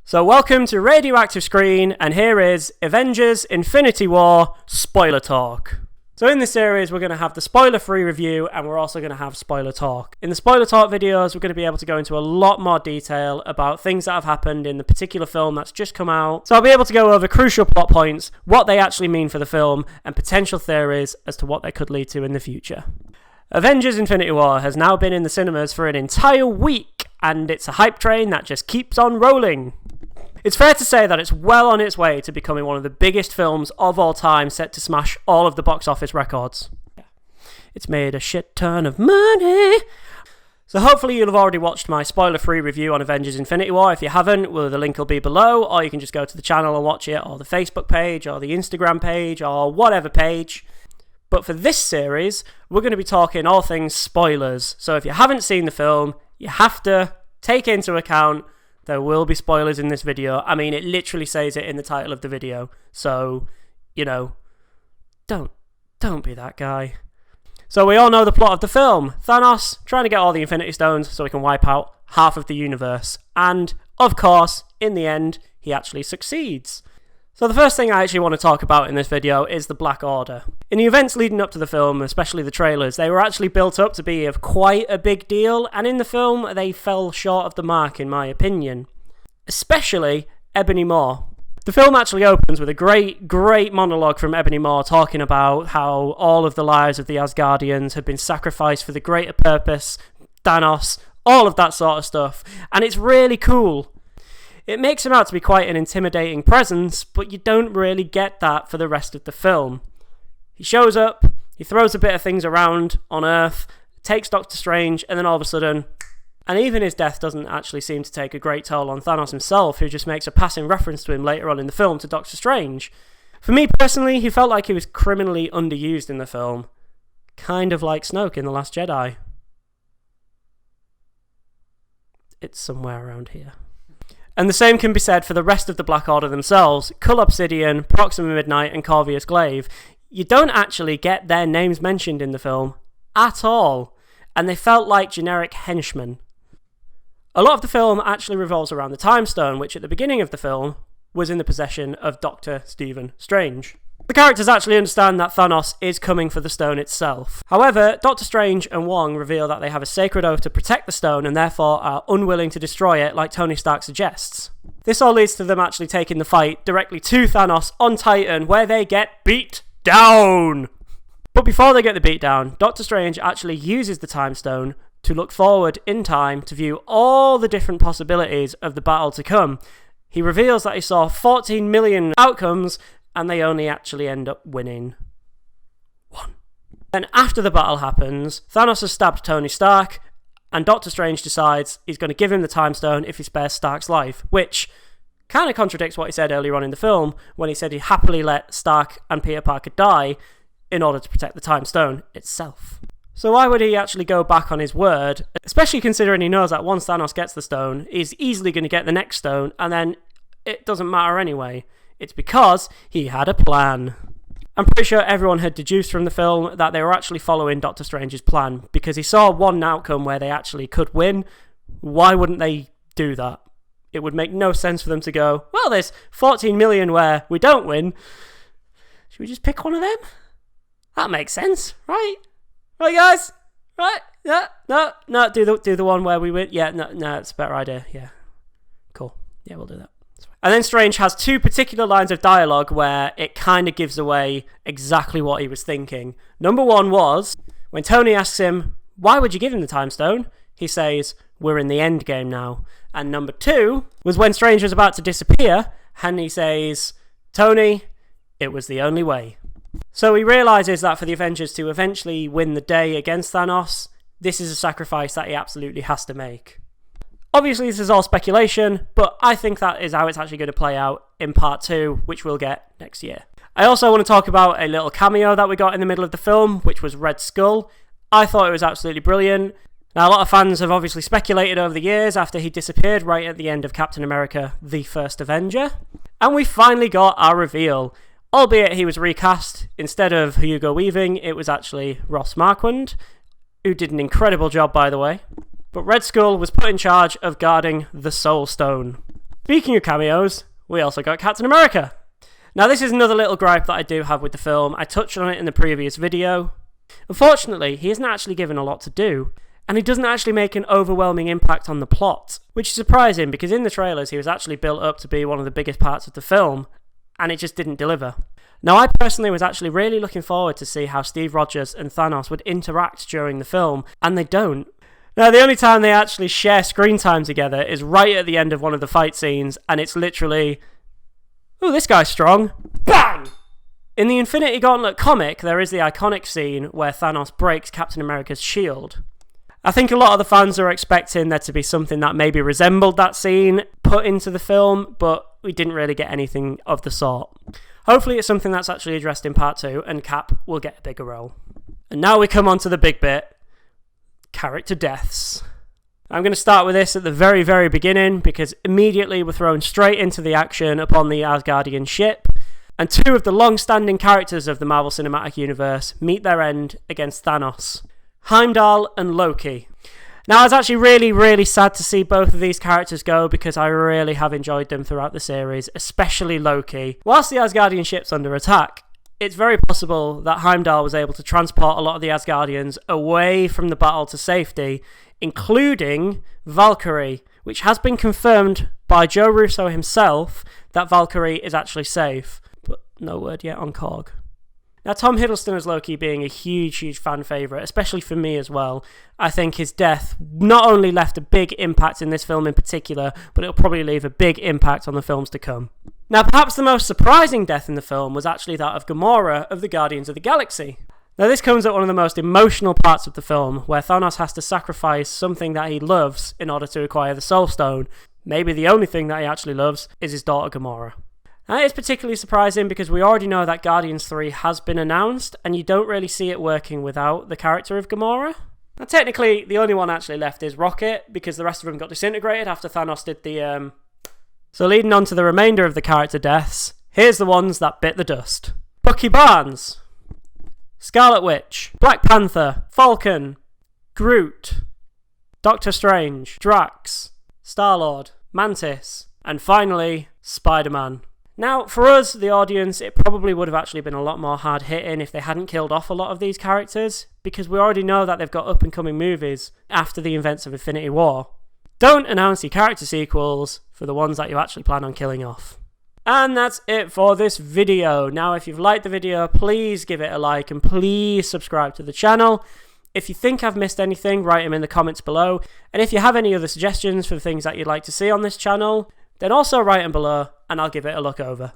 So welcome to Radioactive Screen, and here is Avengers Infinity War Spoiler Talk. So in this series we're going to have the spoiler-free review, and we're also going to have spoiler talk. In the spoiler talk videos we're going to be able to go into a lot more detail about things that have happened in the particular film that's just come out. So I'll be able to go over crucial plot points, what they actually mean for the film, and potential theories as to what they could lead to in the future. Avengers Infinity War has now been in the cinemas for an entire week, and it's a hype train that just keeps on rolling. It's fair to say that it's well on its way to becoming one of the biggest films of all time, set to smash all of the box office records. It's made a shit ton of money. So hopefully you'll have already watched my spoiler-free review on Avengers Infinity War. If you haven't, well, the link will be below, or you can just go to the channel and watch it, or the Facebook page, or the Instagram page, or whatever page. But for this series, we're going to be talking all things spoilers. So if you haven't seen the film, you have to take into account there will be spoilers in this video. I mean, it literally says it in the title of the video. So, you know, don't be that guy. So we all know the plot of the film. Thanos trying to get all the Infinity Stones so he can wipe out half of the universe. And, of course, in the end, he actually succeeds. So the first thing I actually want to talk about in this video is the Black Order. In the events leading up to the film, especially the trailers, they were actually built up to be of quite a big deal, and in the film they fell short of the mark in my opinion. Especially Ebony Maw. The film actually opens with a great monologue from Ebony Maw talking about how all of the lives of the Asgardians had been sacrificed for the greater purpose, Thanos, all of that sort of stuff, and it's really cool. It makes him out to be quite an intimidating presence, but you don't really get that for the rest of the film. He shows up, he throws a bit of things around on Earth, takes Doctor Strange, and then all of a sudden... And even his death doesn't actually seem to take a great toll on Thanos himself, who just makes a passing reference to him later on in the film to Doctor Strange. For me personally, he felt like he was criminally underused in the film. Kind of like Snoke in The Last Jedi. It's somewhere around here. And the same can be said for the rest of the Black Order themselves. Cull Obsidian, Proxima Midnight, and Corvus Glaive. You don't actually get their names mentioned in the film at all, and they felt like generic henchmen. A lot of the film actually revolves around the Time Stone, which at the beginning of the film was in the possession of Dr. Stephen Strange. The characters actually understand that Thanos is coming for the stone itself. However, Doctor Strange and Wong reveal that they have a sacred oath to protect the stone and therefore are unwilling to destroy it like Tony Stark suggests. This all leads to them actually taking the fight directly to Thanos on Titan, where they get beat down! But before they get the beat down, Doctor Strange actually uses the Time Stone to look forward in time to view all the different possibilities of the battle to come. He reveals that he saw 14 million outcomes, and they only actually end up winning one. Then after the battle happens, Thanos has stabbed Tony Stark, and Doctor Strange decides he's going to give him the Time Stone if he spares Stark's life, which kind of contradicts what he said earlier on in the film, when he said he'd happily let Stark and Peter Parker die in order to protect the Time Stone itself. So why would he actually go back on his word, especially considering he knows that once Thanos gets the stone, he's easily going to get the next stone, and then it doesn't matter anyway. It's because he had a plan. I'm pretty sure everyone had deduced from the film that they were actually following Doctor Strange's plan, because he saw one outcome where they actually could win. Why wouldn't they do that? It would make no sense for them to go, well, there's 14 million where we don't win. Should we just pick one of them? That makes sense, right? Right, guys? Right? Yeah, no, do the one where we win. Yeah, no, it's a better idea. Yeah, cool. Yeah, we'll do that. And then Strange has two particular lines of dialogue where it kind of gives away exactly what he was thinking. Number one was, when Tony asks him, why would you give him the Time Stone? He says, we're in the end game now. And number two was when Strange was about to disappear, and he says, Tony, it was the only way. So he realises that for the Avengers to eventually win the day against Thanos, this is a sacrifice that he absolutely has to make. Obviously, this is all speculation, but I think that is how it's actually going to play out in part 2, which we'll get next year. I also want to talk about a little cameo that we got in the middle of the film, which was Red Skull. I thought it was absolutely brilliant. Now, a lot of fans have obviously speculated over the years after he disappeared right at the end of Captain America, the First Avenger. And we finally got our reveal. Albeit he was recast. Instead of Hugo Weaving, it was actually Ross Marquand, who did an incredible job, by the way. But Red Skull was put in charge of guarding the Soul Stone. Speaking of cameos, we also got Captain America. Now this is another little gripe that I do have with the film. I touched on it in the previous video. Unfortunately, he isn't actually given a lot to do, and he doesn't actually make an overwhelming impact on the plot, which is surprising because in the trailers he was actually built up to be one of the biggest parts of the film, and it just didn't deliver. Now I personally was actually really looking forward to see how Steve Rogers and Thanos would interact during the film, and they don't. Now the only time they actually share screen time together is right at the end of one of the fight scenes, and it's literally, "Ooh, this guy's strong." Bang! In the Infinity Gauntlet comic, there is the iconic scene where Thanos breaks Captain America's shield. I think a lot of the fans are expecting there to be something that maybe resembled that scene put into the film, but we didn't really get anything of the sort. Hopefully it's something that's actually addressed in part 2, and Cap will get a bigger role. And now we come on to the big bit. Character deaths. I'm going to start with this at the very, very beginning, because immediately we're thrown straight into the action upon the Asgardian ship, and two of the long-standing characters of the Marvel Cinematic Universe meet their end against Thanos. Heimdall and Loki. Now, I was actually really, really sad to see both of these characters go, because I really have enjoyed them throughout the series, especially Loki. Whilst the Asgardian ship's under attack, it's very possible that Heimdall was able to transport a lot of the Asgardians away from the battle to safety, including Valkyrie, which has been confirmed by Joe Russo himself that Valkyrie is actually safe, but no word yet on Korg. Now, Tom Hiddleston as Loki being a huge, huge fan favourite, especially for me as well. I think his death not only left a big impact in this film in particular, but it'll probably leave a big impact on the films to come. Now, perhaps the most surprising death in the film was actually that of Gamora of the Guardians of the Galaxy. Now, this comes at one of the most emotional parts of the film, where Thanos has to sacrifice something that he loves in order to acquire the Soul Stone. Maybe the only thing that he actually loves is his daughter Gamora. Now, it is particularly surprising because we already know that Guardians 3 has been announced, and you don't really see it working without the character of Gamora. Now, technically, the only one actually left is Rocket, because the rest of them got disintegrated after Thanos did the, So leading on to the remainder of the character deaths, here's the ones that bit the dust. Bucky Barnes, Scarlet Witch, Black Panther, Falcon, Groot, Doctor Strange, Drax, Star-Lord, Mantis, and finally, Spider-Man. Now, for us, the audience, it probably would have actually been a lot more hard-hitting if they hadn't killed off a lot of these characters, because we already know that they've got up-and-coming movies after the events of Infinity War. Don't announce your character sequels for the ones that you actually plan on killing off. And that's it for this video. Now, if you've liked the video, please give it a like and please subscribe to the channel. If you think I've missed anything, write them in the comments below. And if you have any other suggestions for things that you'd like to see on this channel, then also write them below and I'll give it a look over.